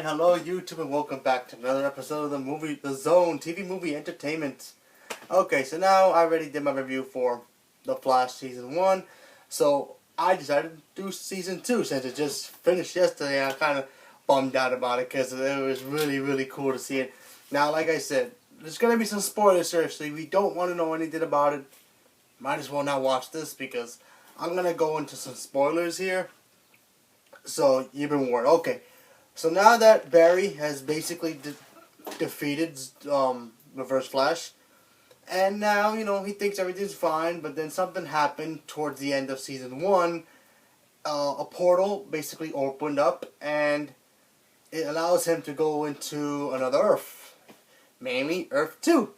And hello YouTube and welcome back to another episode of The Zone TV Movie Entertainment. Okay, so now I already did my review for The Flash Season 1. So I decided to do Season 2 since it just finished yesterday. I'm kind of bummed out about it because it was really cool to see it. Now, like I said, there's going to be some spoilers here, so if you don't want to know anything about it, might as well not watch this because I'm going to go into some spoilers here. So you've been warned. Okay. So now that Barry has basically defeated Reverse Flash, and now, he thinks everything's fine, but then something happened towards the end of Season 1. A portal basically opened up, and it allows him to go into another Earth, mainly Earth 2.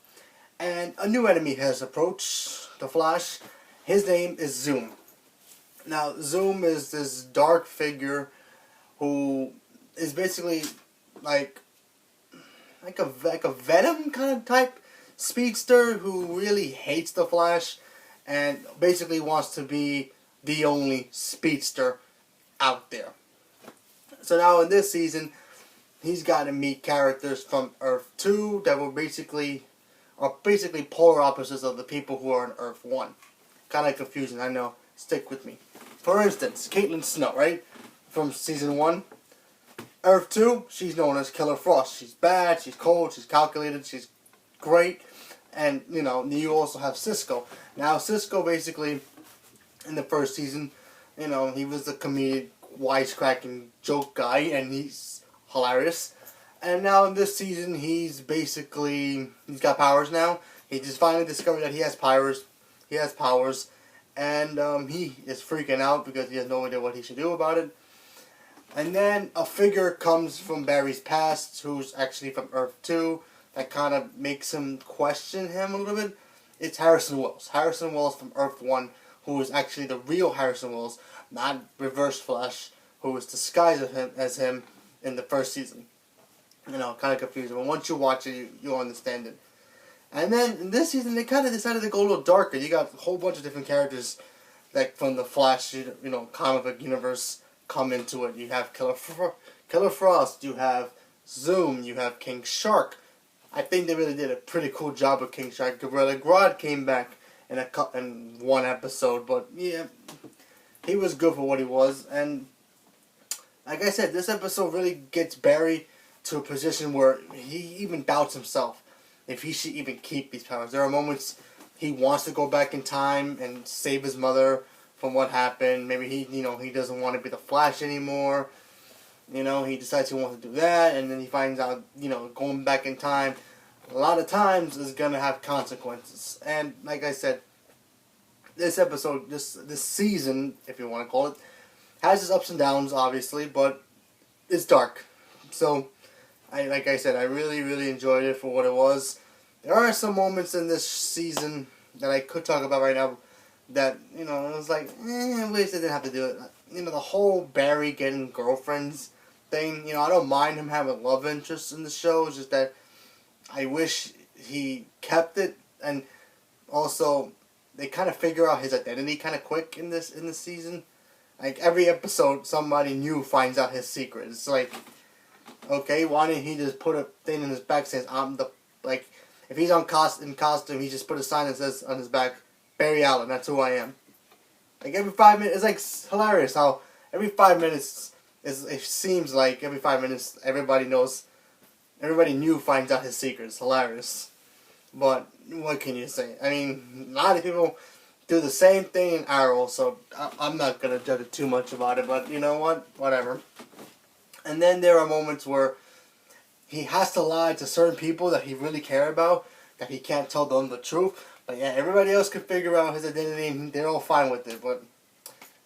And a new enemy has approached the Flash. His name is Zoom. Now, Zoom is this dark figure who is basically like a Venom kind of type speedster who really hates the Flash and basically wants to be the only speedster out there. So now in this season, he's got to meet characters from Earth 2 that are basically polar opposites of the people who are on Earth 1. Kind of confusing, I know. Stick with me. For instance, Caitlin Snow, right? From Season 1. Earth 2, she's known as Killer Frost. She's bad, she's cold, she's calculated, she's great. And, you also have Cisco. Now, Cisco basically, in the first season, he was the comedic, wisecracking joke guy, and he's hilarious. And now in this season, he's got powers now. He just finally discovered that he has powers. And he is freaking out because he has no idea what he should do about it. And then a figure comes from Barry's past, who's actually from Earth 2, that kind of makes him question him a little bit. It's Harrison Wells. Harrison Wells from Earth 1, who is actually the real Harrison Wells, not Reverse Flash, who was disguised as him in the first season. Kind of confusing, but once you watch it, you'll understand it. And then in this season, they kind of decided to go a little darker. You got a whole bunch of different characters, like from the Flash, comic book universe, come into it. You have Killer Frost, you have Zoom, you have King Shark. I think they really did a pretty cool job with King Shark. Gorilla Grodd came back in one episode, but yeah, he was good for what he was. And like I said, this episode really gets Barry to a position where he even doubts himself if he should even keep these powers. There are moments he wants to go back in time and save his mother from what happened. Maybe he doesn't want to be the Flash anymore. He decides he wants to do that, and then he finds out, going back in time, a lot of times is going to have consequences. And like I said, this episode, this season, if you want to call it, has its ups and downs, obviously, but it's dark. So, like I said, I really enjoyed it for what it was. There are some moments in this season that I could talk about right now that, it was like, I wish they didn't have to do it. The whole Barry getting girlfriends thing, I don't mind him having love interests in the show. It's just that I wish he kept it. And also, they kind of figure out his identity kind of quick in this season. Like, every episode, somebody new finds out his secret. It's like, okay, why didn't he just put a thing in his back that says, if he's in costume, he just put a sign that says on his back, Barry Allen, that's who I am. Like, every 5 minutes, it's like hilarious how every 5 minutes, it seems like every 5 minutes everybody new finds out his secret. It's hilarious. But, what can you say? I mean, a lot of people do the same thing in Arrow, so I'm not going to judge it too much about it, but you know what? Whatever. And then there are moments where he has to lie to certain people that he really cares about, that he can't tell them the truth. But yeah, everybody else can figure out his identity and they're all fine with it. But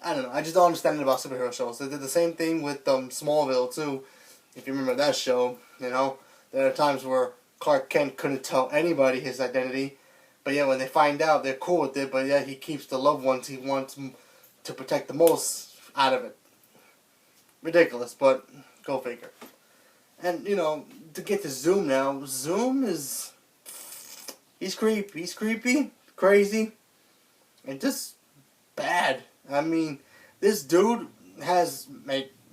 I don't know. I just don't understand it about superhero shows. They did the same thing with Smallville too. If you remember that show, there are times where Clark Kent couldn't tell anybody his identity. But yeah, when they find out, they're cool with it. But yeah, he keeps the loved ones he wants to protect the most out of it. Ridiculous, but go figure. And, to get to Zoom now, Zoom is... He's creepy, crazy, and just bad. I mean, this dude has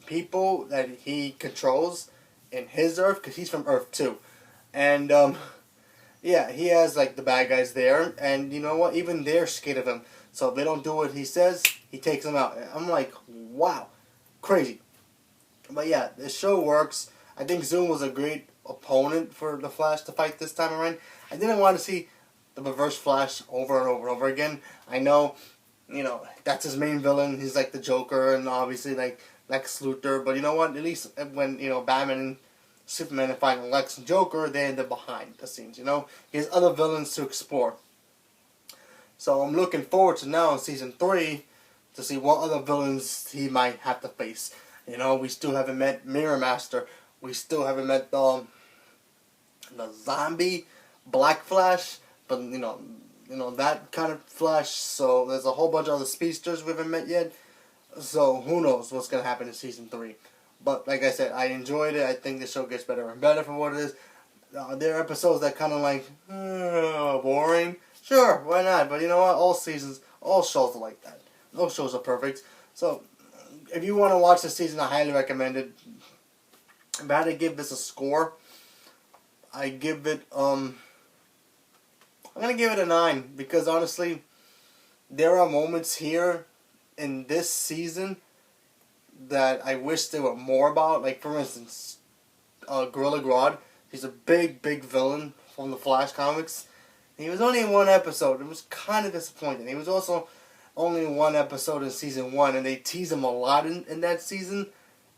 people that he controls in his Earth, because he's from Earth 2. And, yeah, he has, like, the bad guys there, and you know what? Even they're scared of him. So if they don't do what he says, he takes them out. I'm like, wow, crazy. But yeah, the show works. I think Zoom was a great opponent for the Flash to fight this time around. I didn't want to see the Reverse Flash over and over and over again. I know, you know, that's his main villain. He's like the Joker and obviously like Lex Luthor. But you know what? At least when, you know, Batman and Superman are fighting Lex and Joker, they end up behind the scenes, you know? He has other villains to explore. So I'm looking forward to now in Season 3 to see what other villains he might have to face. You know, we still haven't met Mirror Master. We still haven't met the zombie Black Flash, but you know that kind of Flash. So there's a whole bunch of other speedsters we haven't met yet. So who knows what's gonna happen in Season 3? But like I said, I enjoyed it. I think the show gets better and better for what it is. There are episodes that kind of like boring. Sure, why not? But you know what? All seasons, all shows are like that. No shows are perfect. So if you want to watch this season, I highly recommend it. If I had to give this a score, I give it, I'm going to give it a 9. Because honestly, there are moments here in this season that I wish there were more about. Like, for instance, Gorilla Grodd. He's a big, big villain from the Flash comics. He was only in one episode. It was kind of disappointing. He was also only in one episode in Season 1. And they tease him a lot in that season.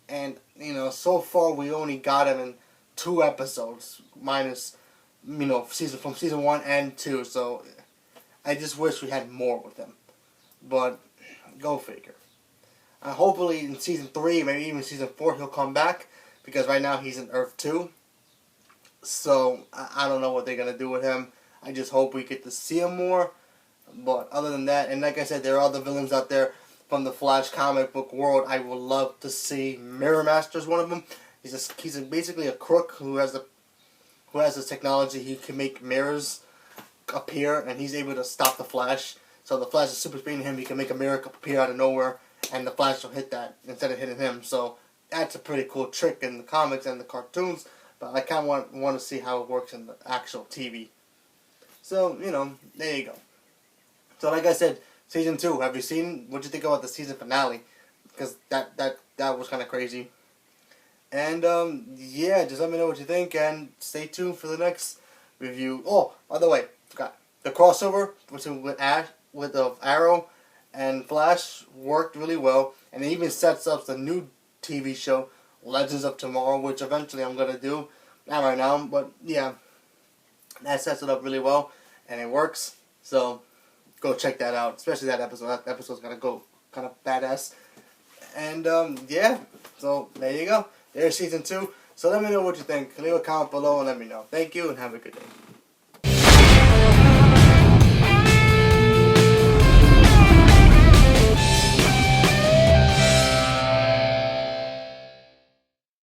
And, you know, so far we only got him in 2 episodes, minus, you know, from Season 1 and 2. So I just wish we had more with him. But go figure. Hopefully in Season 3, maybe even Season 4, he'll come back. Because right now he's in Earth 2. So I don't know what they're going to do with him. I just hope we get to see him more. But other than that, and like I said, there are other villains out there from the Flash comic book world. I would love to see Mirror Master is one of them. He's basically a crook who has the technology. He can make mirrors appear, and he's able to stop the Flash. So the Flash is super speeding him. He can make a mirror appear out of nowhere, and the Flash will hit that instead of hitting him. So that's a pretty cool trick in the comics and the cartoons. But I kind of want to see how it works in the actual TV. So, you know, there you go. So like I said, Season 2, have you seen, what do you think about the season finale? Because that was kind of crazy. And, yeah, just let me know what you think, and stay tuned for the next review. Oh, by the way, forgot. The crossover with Arrow and Flash worked really well, and it even sets up the new TV show, Legends of Tomorrow, which eventually I'm going to do. Not right now, but yeah, that sets it up really well, and it works. So go check that out, especially that episode. That episode's gonna go kind of badass. And yeah, so there you go. There's Season 2. So let me know what you think. Leave a comment below and let me know. Thank you and have a good day.